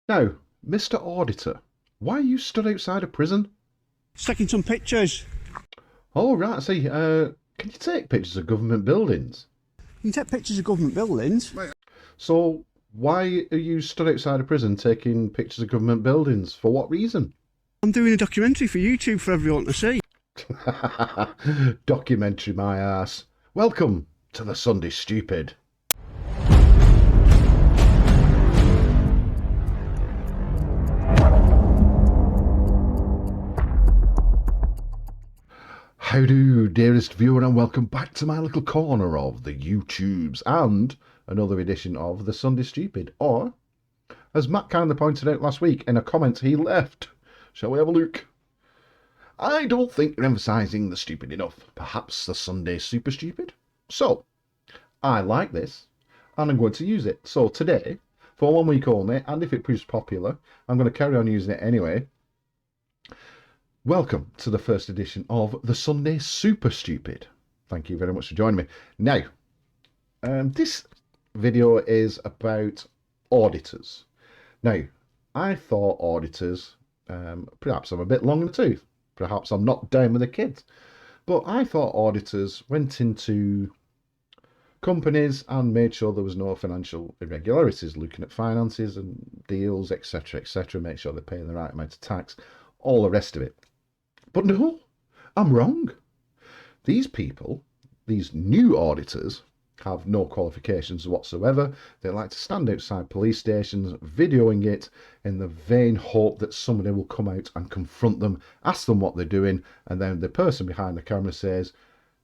Now, Mr. Auditor, why are you stood outside a prison? Just taking some pictures. Oh, right, I see. Can you take pictures of government buildings? You can take pictures of government buildings. So, why are you stood outside a prison taking pictures of government buildings? For what reason? I'm doing a documentary for YouTube for everyone to see. Documentary, my ass. Welcome to the Sunday Stupid. Howdo, dearest viewer, and welcome back to my little corner of the YouTubes and another edition of the Sunday Stupid. Or, as Matt kindly pointed out last week in a comment he left, shall we have a look? I don't think you're emphasising the stupid enough. Perhaps the Sunday Super Stupid? So, I like this, and I'm going to use it. So today, for 1 week only, and if it proves popular, I'm going to carry on using it anyway. Welcome to the first edition of the Sunday Super Stupid. Thank you very much for joining me. Now, this video is about auditors. Now, I thought auditors, perhaps I'm a bit long in the tooth. Perhaps I'm not down with the kids. But I thought auditors went into companies and made sure there was no financial irregularities, looking at finances and deals, etc., make sure they're paying the right amount of tax, all the rest of it. But no, I'm wrong. These people, these new auditors, have no qualifications whatsoever. They like to stand outside police stations, videoing it in the vain hope that somebody will come out and confront them, ask them what they're doing, and then the person behind the camera says,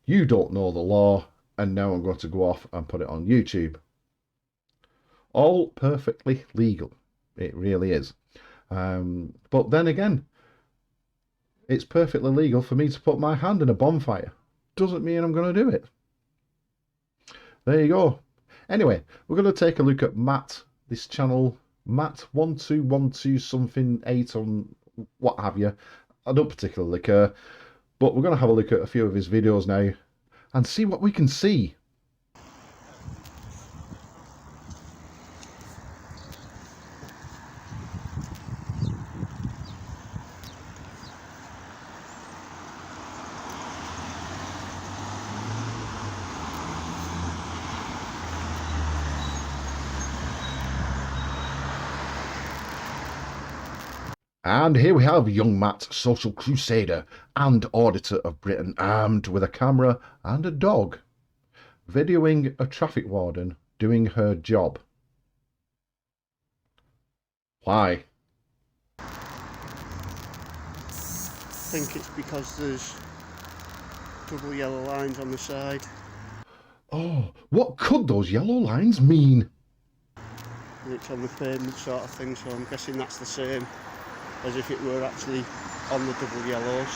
"You don't know the law, and now I'm going to go off and put it on YouTube." All perfectly legal. It really is. But then again, it's perfectly legal for me to put my hand in a bonfire. Doesn't mean I'm going to do it. There you go. Anyway, we're going to take a look at Matt, this channel, Matt1212 something 8 on what have you. I don't particularly care, but we're going to have a look at a few of his videos now and see what we can see. And here we have young Matt, social crusader and auditor of Britain, armed with a camera and a dog, videoing a traffic warden doing her job. Why? I think it's because there's double yellow lines on the side. Oh, what could those yellow lines mean? And it's on the pavement sort of thing, so I'm guessing that's the same as if it were actually on the double yellows.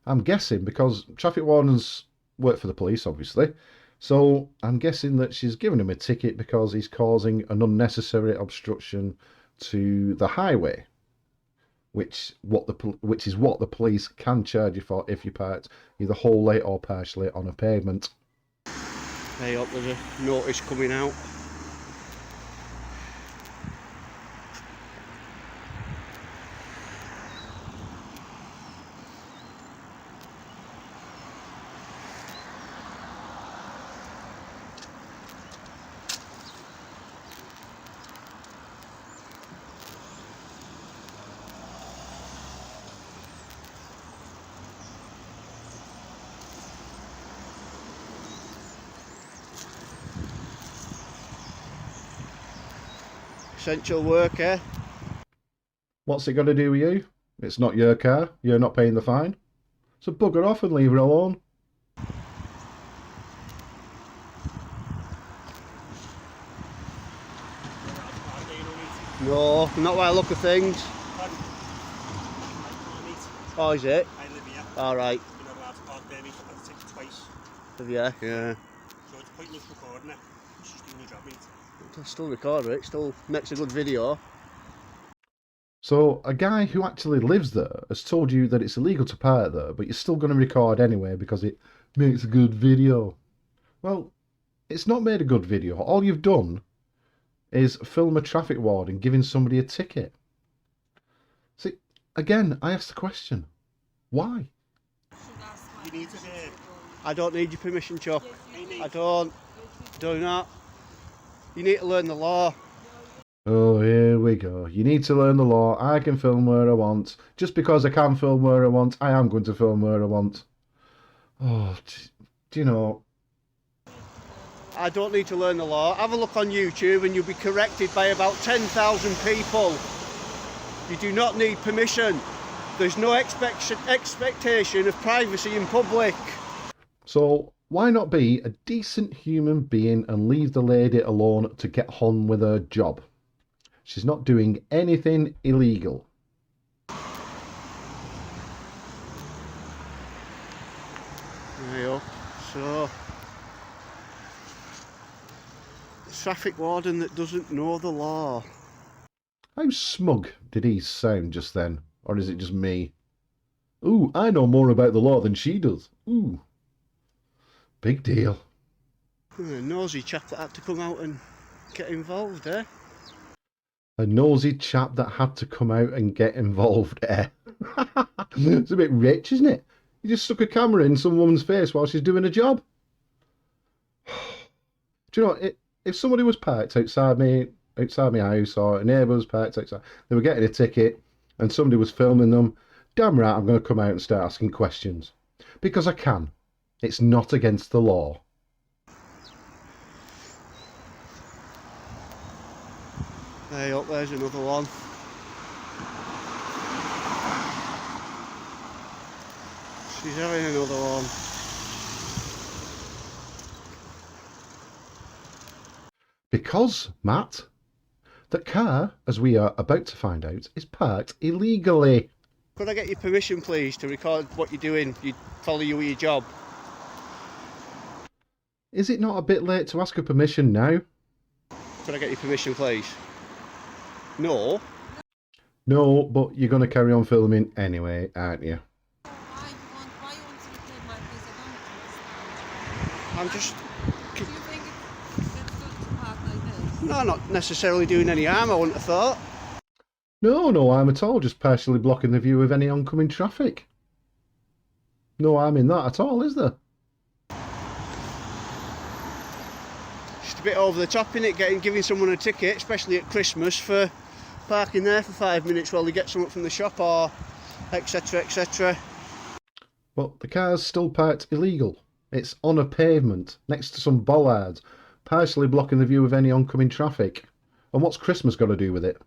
I'm guessing because traffic wardens work for the police, obviously. So I'm guessing that she's given him a ticket because he's causing an unnecessary obstruction to the highway, which is what the police can charge you for if you parked either wholly or partially on a pavement. I hope there's a notice coming out. Essential worker. What's it got to do with you? It's not your car. You're not paying the fine. So bugger off and leave her alone. No, not by the look of things. Oh, is it? I live here. Alright. You're not allowed to park there, mate. I've had a ticket twice. Yeah. So it's pointless recording it. It's just doing your job, mate. I'll still record it, still makes a good video. So a guy who actually lives there has told you that it's illegal to park there, but you're still going to record anyway because it makes a good video. Well, it's not made a good video. All you've done is film a traffic warden giving somebody a ticket. See, again, I ask the question, why? You need to I don't need your permission, Chuck. I don't. Do not. You need to learn the law. Oh, here we go. You need to learn the law. I can film where I want. Just because I can film where I want, I am going to film where I want. Oh, do you know? I don't need to learn the law. Have a look on YouTube and you'll be corrected by about 10,000 people. You do not need permission. There's no expectation of privacy in public. So why not be a decent human being and leave the lady alone to get on with her job? She's not doing anything illegal. There you go. So, traffic warden that doesn't know the law. How smug did he sound just then? Or is it just me? Ooh, I know more about the law than she does. Ooh. Big deal. A nosy chap that had to come out and get involved, eh? A nosy chap that had to come out and get involved, eh? It's a bit rich, isn't it? You just stuck a camera in some woman's face while she's doing a job. Do you know, if somebody was parked outside my house, or a neighbour was parked outside, they were getting a ticket and somebody was filming them, damn right I'm going to come out and start asking questions. Because I can. It's not against the law. Hey, up there's another one. She's having another one. Because, Matt, the car, as we are about to find out, is parked illegally. Could I get your permission, please, to record what you're doing? You follow you with your job. Is it not a bit late to ask her permission now? Could I get your permission, please? No. No, but you're going to carry on filming anyway, aren't you? Why you want to record my place? I don't understand. I'm just... Do you think it's good to park like this? No, not necessarily doing any harm, I wouldn't have thought. No harm at all, just partially blocking the view of any oncoming traffic. No harm in that at all, is there? Just a bit over the top, innit? Giving someone a ticket, especially at Christmas, for parking there for 5 minutes while they get something from the shop, or etc, etc. But the car's still parked illegal. It's on a pavement, next to some bollards, partially blocking the view of any oncoming traffic. And what's Christmas got to do with it?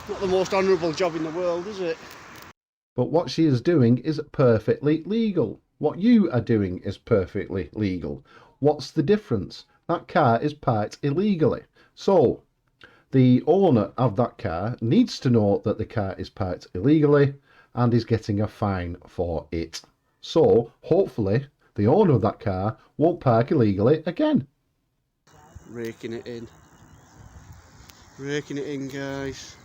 Not the most honourable job in the world, is it? But what she is doing is perfectly legal. What you are doing is perfectly legal. What's the difference? That car is parked illegally. So, the owner of that car needs to know that the car is parked illegally and is getting a fine for it. So, hopefully, the owner of that car won't park illegally again. Raking it in. Raking it in, guys.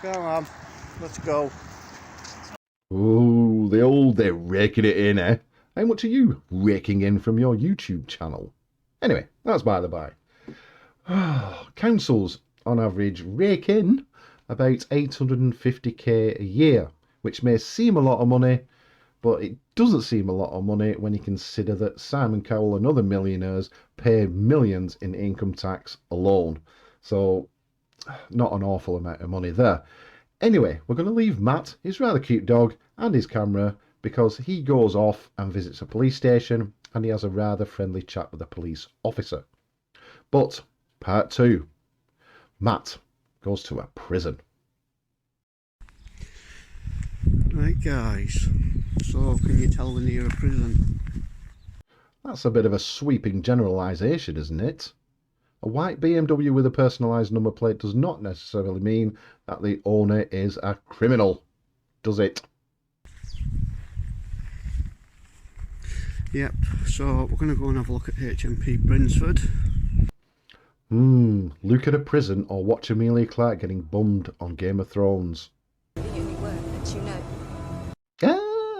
Come on, let's go. Ooh, they're raking it in, eh? How much are you raking in from your YouTube channel? Anyway, that's by the by. Councils, on average, rake in about 850k a year, which may seem a lot of money, but it doesn't seem a lot of money when you consider that Simon Cowell and other millionaires pay millions in income tax alone. So, not an awful amount of money there. Anyway, we're going to leave Matt, his rather cute dog, and his camera, because he goes off and visits a police station and he has a rather friendly chat with a police officer. But, part 2. Matt goes to a prison. Right, guys. So, can you tell when you're a prison? That's a bit of a sweeping generalisation, isn't it? A white BMW with a personalised number plate does not necessarily mean that the owner is a criminal, does it? Yep, so we're going to go and have a look at HMP Brinsford. Look at a prison or watch Amelia Clark getting bummed on Game of Thrones. The only word that you know.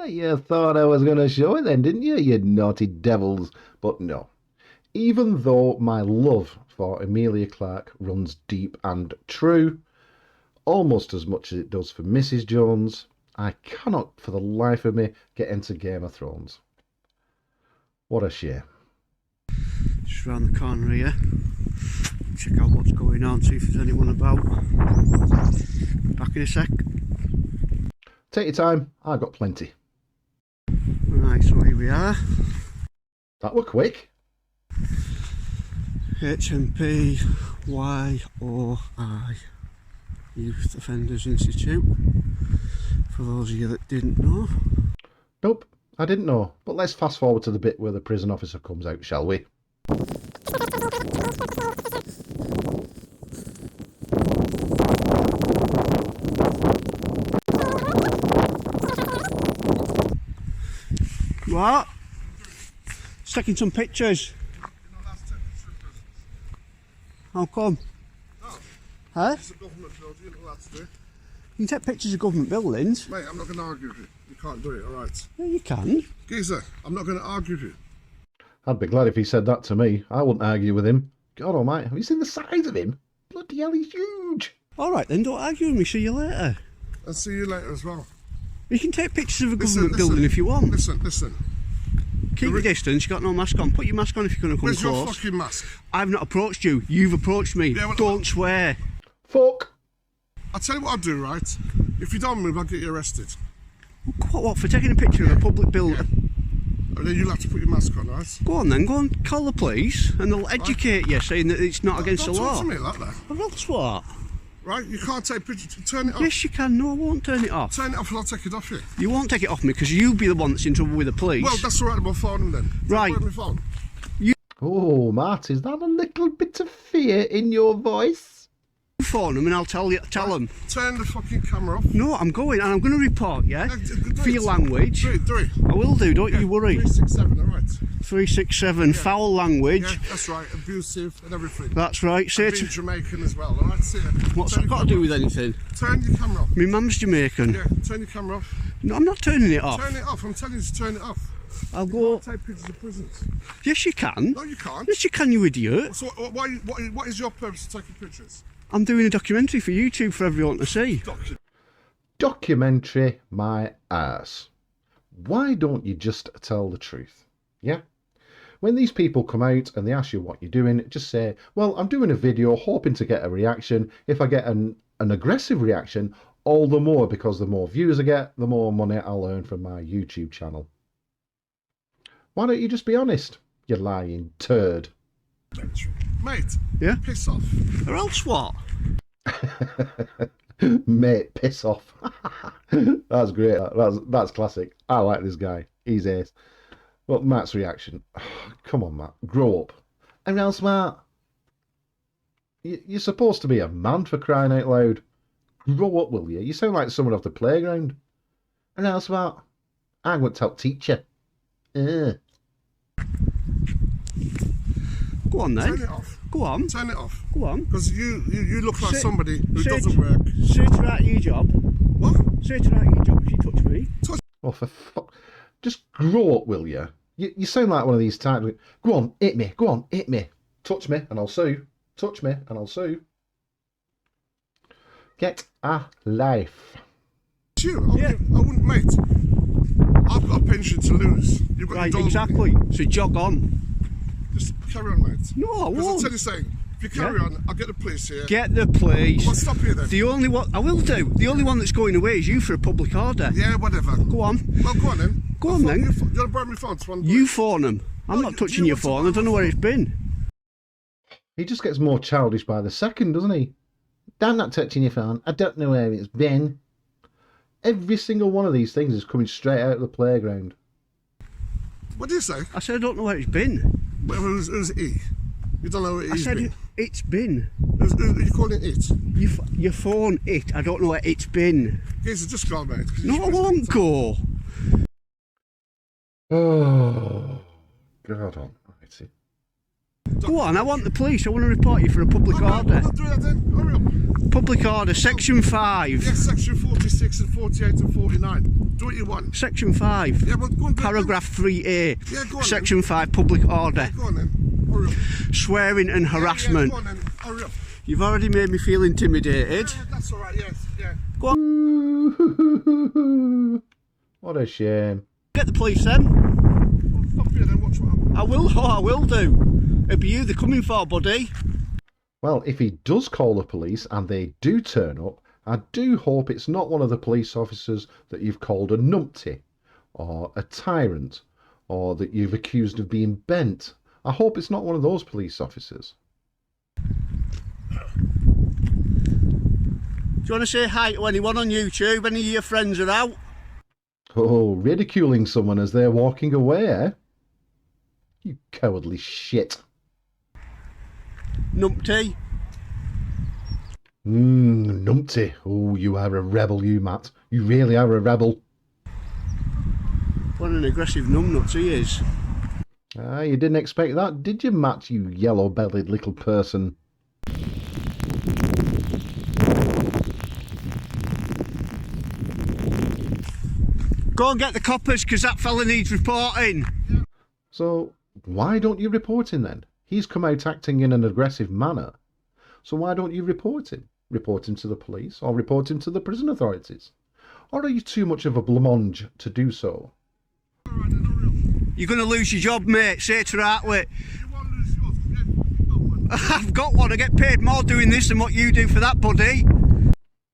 You thought I was going to show it then, didn't you, you naughty devils? But no. Even though my love for Emilia Clarke runs deep and true, almost as much as it does for Mrs. Jones, I cannot for the life of me get into Game of Thrones. What a shame. Just round the corner here. Check out what's going on, see if there's anyone about. Back in a sec. Take your time, I've got plenty. Right, so here we are. That were quick. HMP YOI Youth Offenders Institute. For those of you that didn't know. Nope, I didn't know. But let's fast forward to the bit where the prison officer comes out, shall we? What? Just taking some pictures. How come? Huh? It's a government building, you're not allowed to do it. You can take pictures of government buildings. Mate, I'm not going to argue with you. You can't do it, alright? Yeah, you can. Geezer, I'm not going to argue with you. I'd be glad if he said that to me. I wouldn't argue with him. God almighty, have you seen the size of him? Bloody hell, he's huge. Alright then, don't argue with me, see you later. I'll see you later as well. You can take pictures of a Listen, government building if you want. Listen. Keep your distance, you got no mask on. Put your mask on if you're going to come Where's close. your fucking mask? I've not approached you, you've approached me. Yeah, well, don't swear. Fuck. I'll tell you what I'll do, right? If you don't move, I'll get you arrested. What, for taking a picture of a public building? Yeah. And then you'll have to put your mask on, right? Go on then, go and call the police and they'll educate you, saying that it's not against the Don't law. talk to me like that. Well, that's what? Right? You can't take pictures. Turn it off. Yes, you can. No, I won't turn it off. Turn it off and I'll take it off you. You won't take it off me because you'll be the one that's in trouble with the police. Well, that's alright, we'll phone them then. Right. Phone my phone. Oh, Matt, is that a little bit of fear in your voice? You phone them and I'll tell them. Turn the fucking camera off. No, I'm going and I'm going to report you for your language. Do it. I will do, don't you worry. 367, alright? 367, foul language. Yeah, that's right. Abusive and everything. That's right. Say Being it. Jamaican as well, alright? See ya. What's Turn that your got to do camera with anything? off. Turn your camera off. My mum's Jamaican. Yeah, turn your camera off. No, I'm not turning it off. Turn it off. I'm telling you to turn it off. I'll go. Take pictures of prisons. Yes, you can. No, you can't. Yes, you can, you idiot. So what is your purpose of taking pictures? I'm doing a documentary for YouTube for everyone to see. Documentary my ass. Why don't you just tell the truth? Yeah? When these people come out and they ask you what you're doing, just say, well, I'm doing a video hoping to get a reaction. If I get an aggressive reaction, all the more, because the more views I get, the more money I'll earn from my YouTube channel. Why don't you just be honest, you lying turd? Mate, Yeah? piss off. Or else what? Mate, piss off. That's great. That's classic. I like this guy. He's ace. But Matt's reaction. Come on, Matt. Grow up. And else, Matt. You're supposed to be a man, for crying out loud. Grow up, will you? You sound like someone off the playground. And else, Matt. I'm going to help teach you. Go on then. Turn it off. Go on. Turn it off. Go on. Because you look like Say- somebody who say doesn't it- work. Say to her out of your job. What? Say to her out of your job if you touch me. Oh, for fuck. Just grow up, will you? You sound like one of these types. Go on, hit me. Go on, hit me. Touch me and I'll sue. Touch me and I'll sue. Get a life. It's you. Yeah. I wouldn't, mate. I've got a pension to lose. You've got Right, your dog. exactly. So jog on. Just carry on, mate. No, I Because I'll won't. tell you something. If you carry Yeah. on, I'll get the police here. Get the police. Well, stop here then. The only one I will do. The only one that's going away is you for a public order. Yeah, whatever. Go on. Well, go on then. Go on then. You want to borrow my phone? You phone them. I'm No, not you touching your want to phone. I borrow don't know my where it's been. He just gets more childish by the second, doesn't he? I'm not touching your phone. I don't know where it's been. Every single one of these things is coming straight out of the playground. What do you say? I said I don't know where it's been. Who's E? You don't know where I E's said been. it's been. Who you calling it? Your phone it. I don't know where it's been. Geezer, just go, mate. 'cause No, I you're won't go. Oh, God almighty. Go on, I want the police. I want to report you for a public order. We'll do that then. Hurry up. Public order, section 5. Yes, section 46 and 48 and 49. Do what you want. Section 5. Yeah, but go on. Paragraph 3A. Yeah, go on. Section 5, public order. Go on then. Hurry up. Swearing and harassment. Yeah, go on then. Hurry up. You've already made me feel intimidated. Yeah, that's all right. Yes. Yeah. Go on, What a shame. get the police then. Well, stop here then. Watch what happens. I will do. It'll be you they're coming for, buddy. Well, if he does call the police and they do turn up, I do hope it's not one of the police officers that you've called a numpty or a tyrant or that you've accused of being bent. I hope it's not one of those police officers. Do you want to say hi to anyone on YouTube? Any of your friends are out? Oh, ridiculing someone as they're walking away, eh? You cowardly shit. Numpty. Numpty. Oh, you are a rebel, you, Matt. You really are a rebel. What an aggressive numbnuts he is. Ah, you didn't expect that, did you, Matt, you yellow-bellied little person? Go and get the coppers, because that fella needs reporting. So, why don't you report him then? He's come out acting in an aggressive manner. So why don't you report him? Report him to the police or report him to the prison authorities? Or are you too much of a blamonge to do so? All right then. Hurry up. You're going to lose your job, mate. Say it right way. You want to lose yours? Yeah. Go on. I've got one. I get paid more doing this than what you do for that, buddy.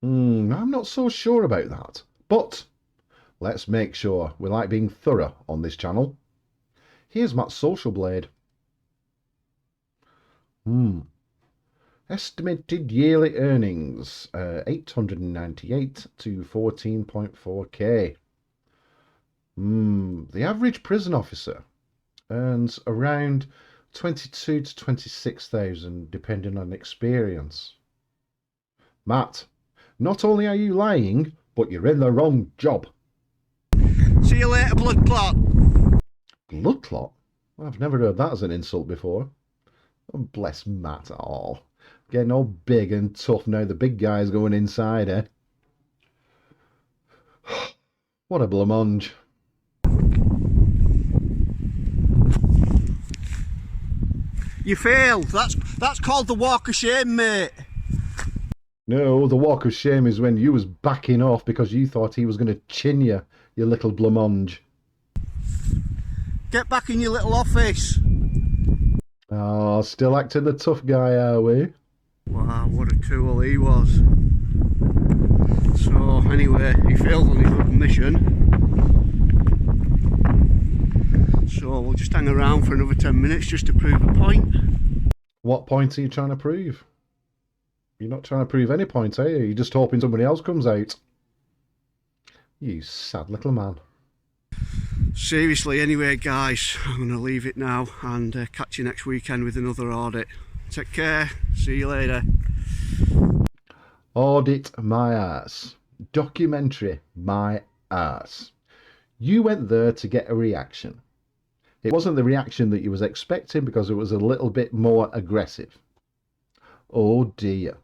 I'm not so sure about that. But let's make sure we like being thorough on this channel. Here's Matt's social blade. Estimated yearly earnings, 898 to 14.4k. The average prison officer earns around 22 to 26,000 depending on experience. Matt, not only are you lying, but you're in the wrong job. See you later, blood clot. Blood clot? I've never heard that as an insult before. Oh, bless Matt. Oh, getting all big and tough now. The big guy's going inside, eh? What a blamonge. You failed. That's called the walk of shame, mate. No, the walk of shame is when you was backing off because you thought he was going to chin you, you little blamonge. Get back in your little office. Oh, still acting the tough guy, are we? Wow, what a tool he was. So, anyway, he failed on his little mission. So, we'll just hang around for another 10 minutes just to prove a point. What point are you trying to prove? You're not trying to prove any point, are you? You're just hoping somebody else comes out. You sad little man. Seriously, anyway, guys, I'm going to leave it now and catch you next weekend with another audit. Take care. See you later. Audit my ass. Documentary my ass. You went there to get a reaction. It wasn't the reaction that you was expecting because it was a little bit more aggressive. Oh dear.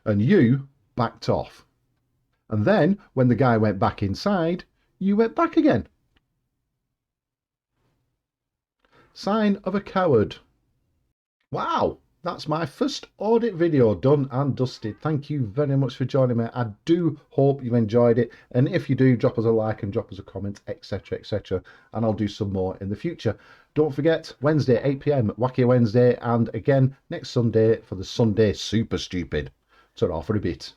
And you backed off. And then, when the guy went back inside, you went back again. Sign of a coward. Wow, that's my first audit video done and dusted. Thank you very much for joining me. I do hope you enjoyed it. And if you do, drop us a like and drop us a comment, etc, etc. And I'll do some more in the future. Don't forget, Wednesday, 8 PM, Wacky Wednesday. And again, next Sunday for the Sunday Super Stupid. Ta-ra for a bit.